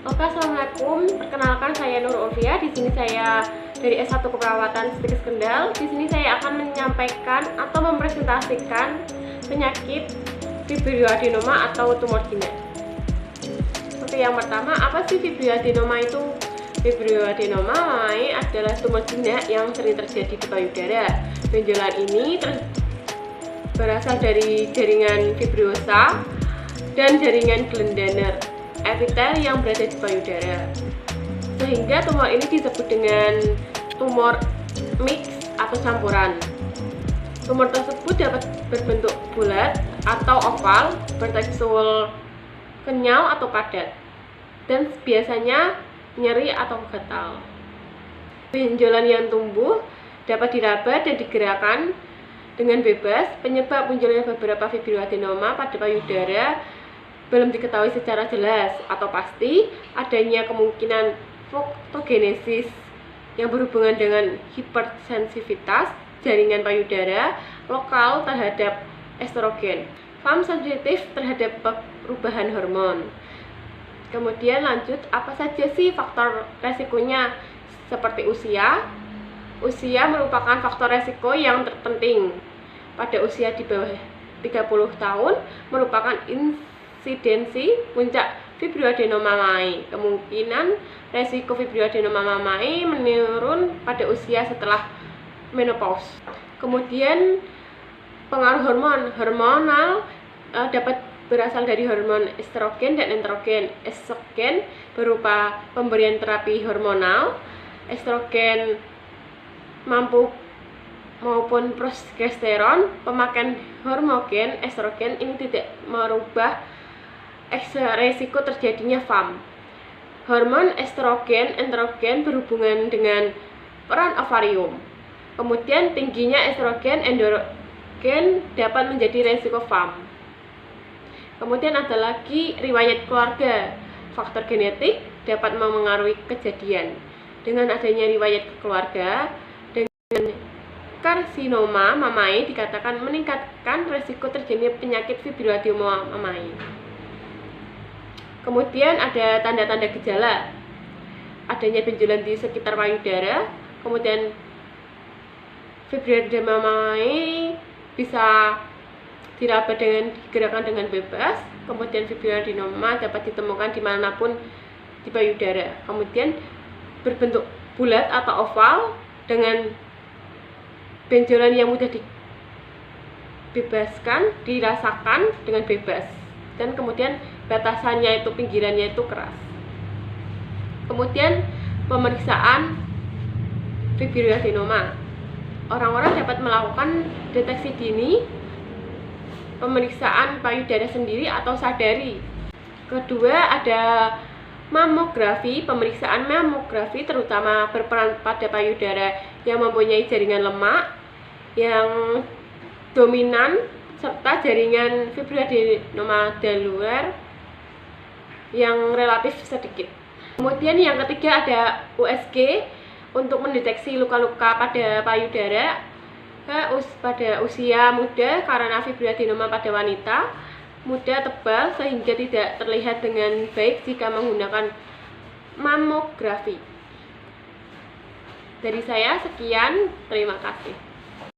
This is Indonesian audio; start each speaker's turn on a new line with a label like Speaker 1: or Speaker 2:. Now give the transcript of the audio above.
Speaker 1: Oke, assalamualaikum. Perkenalkan, saya Nur Ulfia. Di sini saya dari S1 Keperawatan Stikes Kendal. Di sini saya akan menyampaikan atau mempresentasikan penyakit fibroadenoma atau tumor jinak. Oke, yang pertama, apa sih fibroadenoma itu? Fibroadenoma adalah tumor jinak yang sering terjadi di payudara. Benjolan ini berasal dari jaringan fibrosa dan jaringan Glandaner epitel yang berada di payudara, sehingga tumor ini disebut dengan tumor mix atau campuran. Tumor tersebut dapat berbentuk bulat atau oval, bertekstur kenyal atau padat, dan biasanya nyeri atau gatal. Benjolan yang tumbuh dapat diraba dan digerakkan dengan bebas. Penyebab munculnya beberapa fibroadenoma pada payudara belum diketahui secara jelas atau pasti. Adanya kemungkinan faktogenesis yang berhubungan dengan hipersensitivitas jaringan payudara lokal terhadap estrogen. FAM sensitif terhadap perubahan hormon. Kemudian lanjut, apa saja sih faktor resikonya? Seperti usia. Usia merupakan faktor resiko yang terpenting. Pada usia di bawah 30 tahun merupakan insidensi puncak fibroadenoma mammae. Kemungkinan resiko fibroadenoma mammae menurun pada usia setelah menopause. Kemudian pengaruh hormonal dapat berasal dari hormon estrogen dan androgen. Estrogen berupa pemberian terapi hormonal, estrogen maupun progesteron. Pemakaian hormogen estrogen ini tidak merubah resiko terjadinya FAM. Hormon estrogen androgen berhubungan dengan peran ovarium. Kemudian tingginya estrogen androgen dapat menjadi resiko FAM. Kemudian ada lagi riwayat keluarga. Faktor genetik dapat memengaruhi kejadian. Dengan adanya riwayat keluarga dengan karsinoma mammae dikatakan meningkatkan resiko terjadinya penyakit fibroadenoma mammae. Kemudian ada tanda-tanda gejala. Adanya benjolan di sekitar payudara. Kemudian fibroadenoma mammae bisa diraba dengan digerakkan dengan bebas. Kemudian fibroadenoma dapat ditemukan dimanapun di payudara. Kemudian berbentuk bulat atau oval dengan benjolan yang mudah dibebaskan, dirasakan dengan bebas. Dan kemudian batasannya itu, pinggirannya itu keras. Kemudian pemeriksaan fibroadenoma. Orang-orang dapat melakukan deteksi dini, pemeriksaan payudara sendiri atau sadari. Kedua, ada mamografi. Pemeriksaan mamografi terutama berperan pada payudara yang mempunyai jaringan lemak yang dominan serta jaringan fibroadenoma luar yang relatif sedikit. Kemudian yang ketiga ada USG untuk mendeteksi luka-luka pada payudara pada usia muda karena fibroadenoma pada wanita muda tebal sehingga tidak terlihat dengan baik jika menggunakan mamografi. Dari saya sekian, terima kasih.